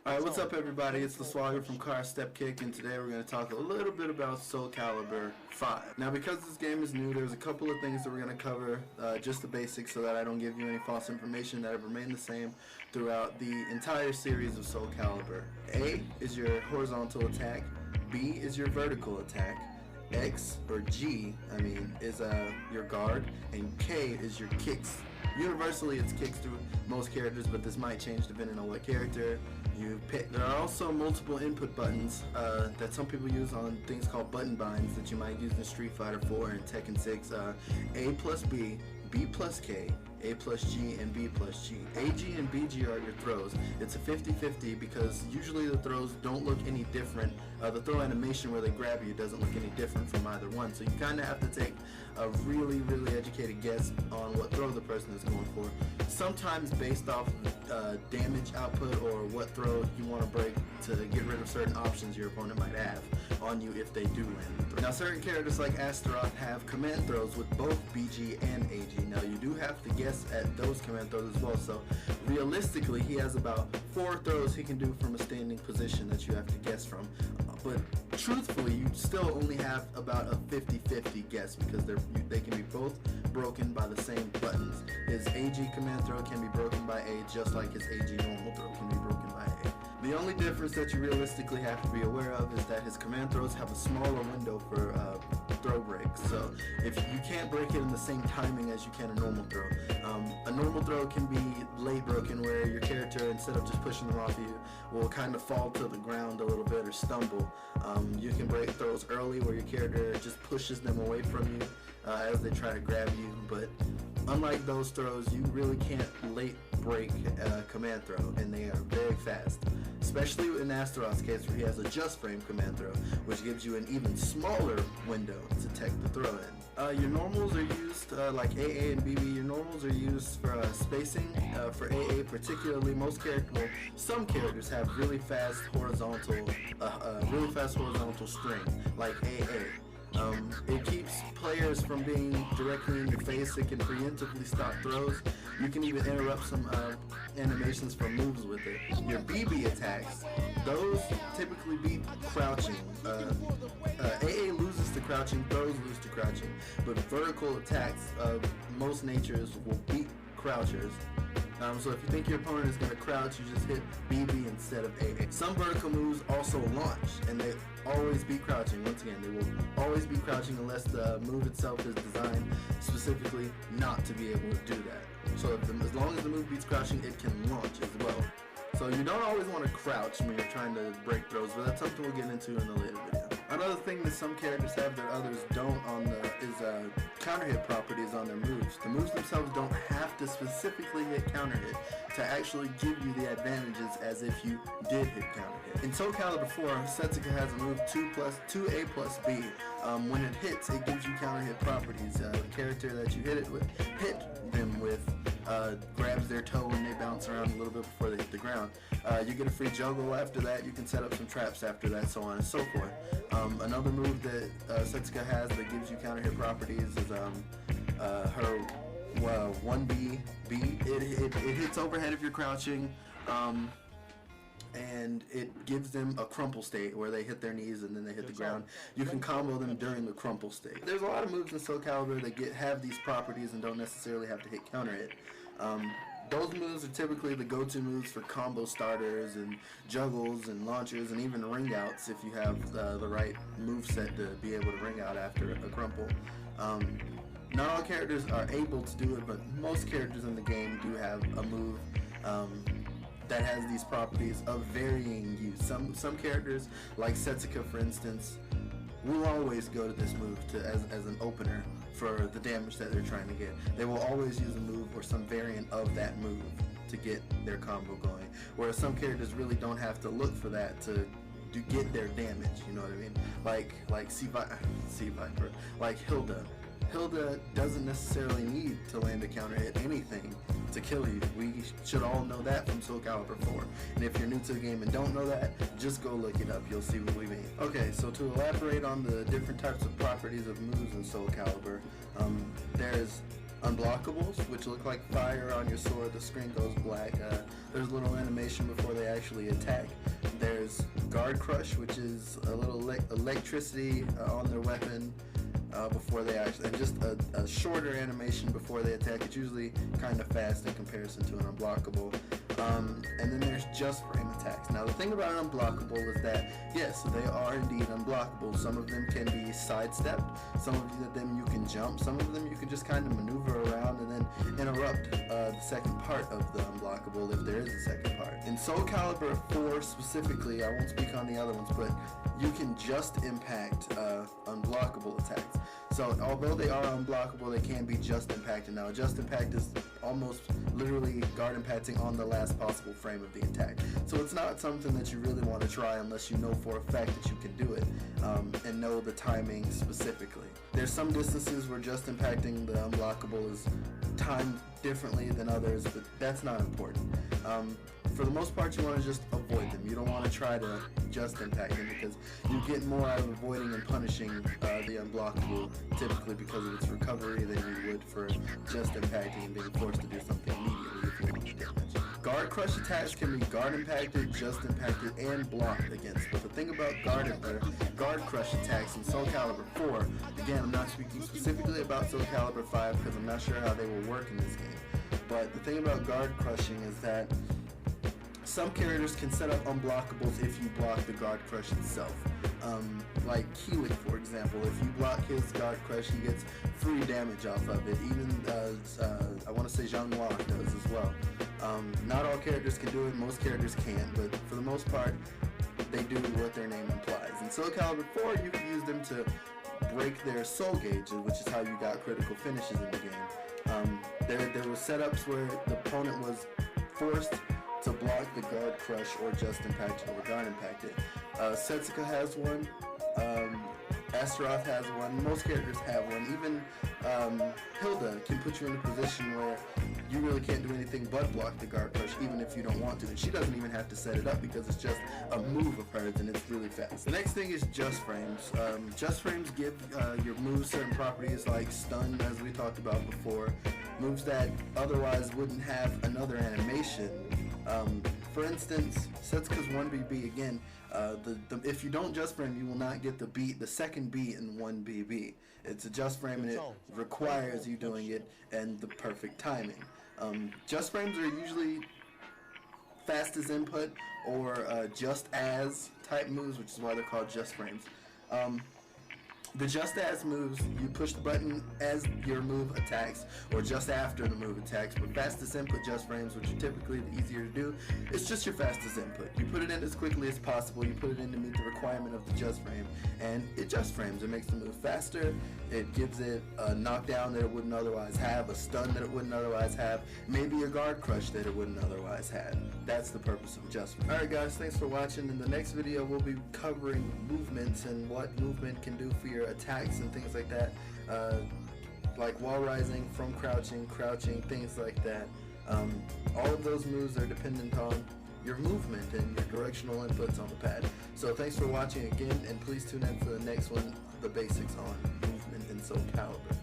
Alright, what's up everybody? It's the Swagger from Car Step Kick, and today we're going to talk a little bit about Soul Calibur 5. Now, because this game is new, there's a couple of things that we're going to cover, just the basics so that I don't give you any false information that have remained the same throughout the entire series of Soul Calibur. A is your horizontal attack, B is your vertical attack, X, or G, is your guard, and K is your kicks. Universally, it's kicks through most characters, but this might change depending on what character you pick. There are also multiple input buttons that some people use on things called button binds that you might use in Street Fighter 4 and Tekken 6. A plus B, B plus K, A plus G, and B plus G. AG and BG are your throws. It's a 50-50 because usually the throws don't look any different. The throw animation where they grab you doesn't look any different from either one. So you kind of have to take a really educated guess on what throw the person is going for. Sometimes based off damage output or what throw you want to break to get rid of certain options your opponent might have on you if they do land the throw. Now certain characters like Astaroth have command throws with both BG and AG. Now you do have to guess at those command throws as well, so realistically he has about 4 throws he can do from a standing position that you have to guess from, but truthfully you still only have about a 50-50 guess because they can be both broken by the same buttons. His AG command throw can be broken by A just like his AG normal throw can be broken by A. The only difference that you realistically have to be aware of is that his command throws have a smaller window for throw breaks, so if you can't break it in the same timing as you can a normal throw. A normal throw can be late broken where your character, instead of just pushing them off you, will kind of fall to the ground a little bit or stumble. You can break throws early where your character just pushes them away from you as they try to grab you, but unlike those throws, you really can't late break a command throw, and they are very fast. Especially in Astaroth's case where he has a just frame command throw, which gives you an even smaller window to tech the throw in. Your normals are used, like AA and BB, your normals are used for spacing. For AA particularly, some characters have really fast horizontal string, like AA. It keeps players from being directly in your face. It can preemptively stop throws. You can even interrupt some animations from moves with it. Your BB attacks, those typically beat crouching. AA loses to crouching, throws lose to crouching, but vertical attacks of most natures will beat crouchers. So if you think your opponent is going to crouch, you just hit BB instead of AA. Some vertical moves also launch, and they always beat crouching. Once again, they will always be crouching unless the move itself is designed specifically not to be able to do that. So as long as the move beats crouching, it can launch as well. So you don't always want to crouch when you're trying to break throws, but that's something we'll get into in a later video. Another thing that some characters have that others don't is counter hit properties on their moves. The moves themselves don't have to specifically hit counter hit to actually give you the advantages as if you did hit counter hit. In Soul Calibur 4, Setsuka has a move 2A plus B. When it hits, it gives you counter hit properties. The character that you hit them with grabs their toe when they bounce around a little bit before they hit the ground. You get a free juggle after that. You can set up some traps after that, so on and so forth. Another move that Setsuka has that gives you counter hit properties is her 1B. It hits overhead if you're crouching, and it gives them a crumple state where they hit their knees and then they hit the ground. You can combo them during the crumple state. There's a lot of moves in Soul Calibur that have these properties and don't necessarily have to hit counter hit. Those moves are typically the go-to moves for combo starters and juggles and launchers and even ring outs if you have the right move set to be able to ring out after a crumple. Not all characters are able to do it, but most characters in the game do have a move that has these properties of varying use. Some characters, like Setsuka for instance, will always go to this move as an opener for the damage that they're trying to get. They will always use a move or some variant of that move to get their combo going, whereas some characters really don't have to look for that to get their damage, you know what I mean? Like Sea Viper, like Hilda. Hilda doesn't necessarily need to land a counter hit anything to kill you. We should all know that from Soul Calibur 4. And if you're new to the game and don't know that, just go look it up. You'll see what we mean. Okay, so to elaborate on the different types of properties of moves in Soul Calibur, there's unblockables, which look like fire on your sword. The screen goes black. There's a little animation before they actually attack. There's guard crush, which is a little electricity on their weapon before they actually, and just a shorter animation before they attack. It's usually kind of fast in comparison to an unblockable. And then there's just frame attacks. Now the thing about an unblockable is that, yes, they are indeed unblockable. Some of them can be sidestepped, some of them you can jump, some of them you can just kind of maneuver around and then interrupt the second part of the unblockable if there is a second part. In Soul Calibur 4 specifically, I won't speak on the other ones, but you can just impact unblockable attacks. So although they are unblockable, they can be just impacted. Now just impact is almost literally guard impacting on the last possible frame of the attack. So it's not something that you really want to try unless you know for a fact that you can do it and know the timing specifically. There's some distances where just impacting the unblockable is timed differently than others, but that's not important. For the most part, you want to just avoid them. You don't want to try to just impact them because you get more out of avoiding and punishing the unblockable typically because of its recovery than you would for just impacting and being forced to do something immediately if you want to damage. Guard crush attacks can be guard impacted, just impacted, and blocked against. But the thing about guard crush attacks in Soul Calibur 4, again, I'm not speaking specifically about Soul Calibur 5 because I'm not sure how they will work in this game. But the thing about guard crushing is that some characters can set up unblockables if you block the guard crush itself. Like Keelik, for example, if you block his guard crush, he gets free damage off of it. Even I want to say Jean Noir does as well. Not all characters can do it, most characters can't, but for the most part, they do what their name implies. In Soul Calibur 4, you can use them to break their soul gauges, which is how you got critical finishes in the game. There were setups where the opponent was forced to block the guard crush or just impact it or guard impact it. Setsuka has one, Astaroth has one, most characters have one, even Hilda can put you in a position where you really can't do anything but block the guard crush even if you don't want to, and she doesn't even have to set it up because it's just a move of hers and it's really fast. The next thing is just frames. Just frames give your moves certain properties like stun, as we talked about before, moves that otherwise wouldn't have another animation. For instance, Setsuka's 1BB, again, if you don't just frame, you will not get the second beat in 1BB. It's a just frame and it requires you doing it and the perfect timing. Just frames are usually fast as input or just as type moves, which is why they're called just frames. The just as moves, you push the button as your move attacks or just after the move attacks, but fastest input just frames, which are typically the easier to do, it's just your fastest input. You put it in as quickly as possible, you put it in to meet the requirement of the just frame, and it just frames. It makes the move faster, it gives it a knockdown that it wouldn't otherwise have, a stun that it wouldn't otherwise have, maybe a guard crush that it wouldn't otherwise have. That's the purpose of just frame. Alright guys, thanks for watching. In the next video we'll be covering movements and what movement can do for your attacks and things like that, like wall rising, from crouching, things like that. All of those moves are dependent on your movement and your directional inputs on the pad. So thanks for watching again, and please tune in for the next one, the basics on movement in Soul Calibur.